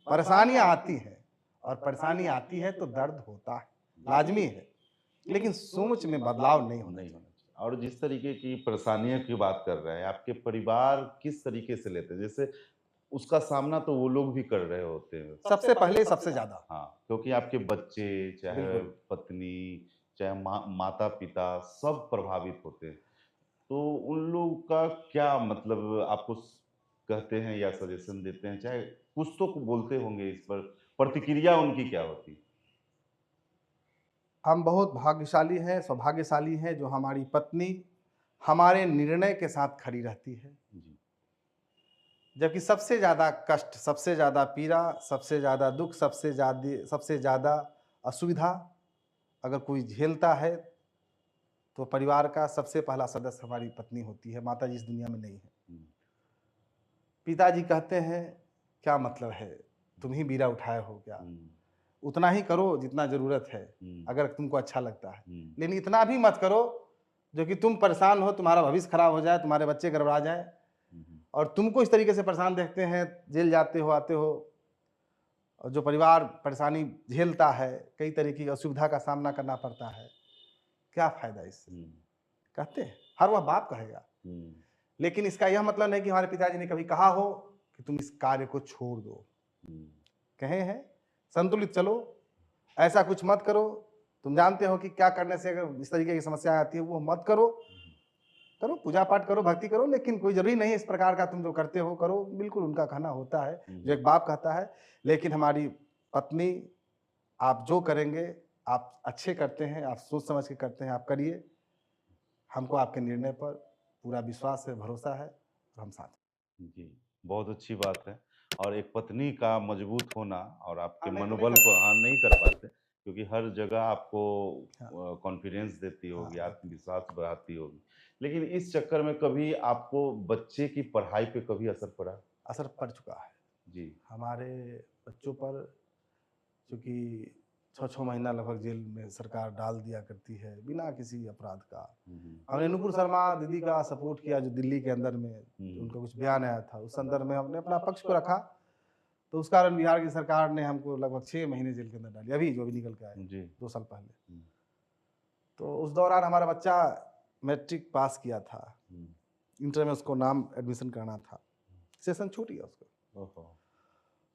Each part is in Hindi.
परेशानियां आती हैं, और परेशानी आती है तो दर्द होता है, लाजमी है, लेकिन सोच में बदलाव नहीं होना नहीं चाहिए। होना चाहिए। और जिस तरीके की परेशानियों की बात कर रहे हैं, आपके परिवार किस तरीके से लेते हैं? जैसे उसका सामना तो वो लोग भी कर रहे होते हैं। सबसे पहले सबसे ज्यादा। हाँ, क्योंकि आपके बच्चे, चाहे बिल्कुल। पत्नी, चाहे माता-पिता सब प्रभावित होते हैं। तो उन लोग का क्या मतलब आपको कहते हैं या सजेशन देते हैं? चाहे कुछ तो बोलते होंगे इस पर, प्रतिक्रिया उनकी क्या होती है? हम बहुत भाग्यशाली हैं, सौभाग्यशाली हैं जो हमारी पत्नी हमारे निर्णय के साथ खड़ी रहती है। जी। जबकि सबसे ज़्यादा कष्ट, सबसे ज़्यादा पीड़ा, सबसे ज़्यादा दुःख, सबसे ज़्यादा असुविधा अगर कोई झेलता है, तो परिवार का सबसे पहला सदस्य हमारी पत्नी होती है, माताजी इस दुनिया में नहीं है। हुँ, पिताजी कहते हैं, "क्या मतलब है? तुम ही बीड़ा उठाए हो क्या? हुँ, उतना ही करो जितना ज़रूरत है, हुँ, अगर तुमको अच्छा लगता है। हुँ, लेकिन इतना भी मत करो, जो कि तुम परेशान हो, तुम्हारा भविष्य खराब हो जाए, तुम्हारे बच्चे गड़बड़ा जाएँ, हुँ, हुँ, और तुमको इस तरीके से परेशान देखते हैं, जेल जाते हो, आते हो, और जो परिवार परेशानी झेलता है, कई तरीके की असुविधा का सामना करना पड़ता है, क्या फ़ायदा इससे?" हुँ, कहते हैं, हर वह बाप कहेगा। हुँ, लेकिन इसका यह मतलब नहीं कि हमारे पिताजी ने कभी कहा हो कि तुम इस कार्य को छोड़ दो। हुँ, कहे हैं, संतुलित चलो, ऐसा कुछ मत करो, तुम जानते हो कि क्या करने से अगर इस तरीके की समस्या आती है, वो मत करो। करो, पूजा पाठ करो, भक्ति करो, लेकिन कोई ज़रूरी नहीं है इस प्रकार का तुम जो करते हो करो, बिल्कुल उनका कहना होता है, हुँ, जो हुँ, एक बाप कहता है। लेकिन हमारी पत्नी, आप जो करेंगे, आप अच्छे करते हैं, आप सोच समझ के करते हैं, आप करिए। हमको आपके निर्णय पर पूरा विश्वास है, भरोसा है, और हम साथ हैं। जी, बहुत अच्छी बात है। और एक पत्नी का मजबूत होना और आपके हाँ, नहीं तो नहीं मनोबल कर को हाँ, पाएँगे। नहीं कर पाते, क्योंकि हर जगह आपको हाँ, कॉन्फिडेंस देती हाँ, होगी, बिल्कुल। आत्मविश्वास बढ़ाती होगी। लेकिन इस चक्कर में कभी आपको बच्चे की पढ़ाई पे कभी असर पड़ा? असर पड़ चुका है। जी। हमारे बच्चों पर, चूँकि 6-6 महीना लगभग जेल में सरकार डाल दिया करती है, बिना किसी अपराध का। हुँ, हुँ। हमने नुपुर शर्मा दीदी का सपोर्ट किया, जो दिल्ली के अंदर में हुँ, उनका कुछ बयान आया था, उस संदर्भ में हमने अपना पक्ष को रखा, तो उस कारण बिहार की सरकार ने हमको लगभग 6 महीने जेल के अंदर डाली, अभी जो अभी निकल के आए, जी। 2 साल पहले। हुँ, तो उस दौरान हमारा बच्चा मैट्रिक पास किया था, हुँ। इंटर में उसको नाम एडमिशन कराना था, सेशन छूट गया उसका। ओहो!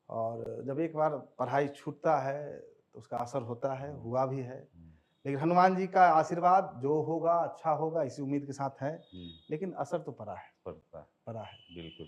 और जब एक बार पढ़ाई छूटता है, तो उसका असर होता है, हुँ, हुआ भी है। हुँ, लेकिन हनुमान जी का आशीर्वाद, जो होगा अच्छा होगा, इसी उम्मीद के साथ है, हुँ। लेकिन असर तो पड़ा है, पड़ता है, पड़ा है। बिल्कुल।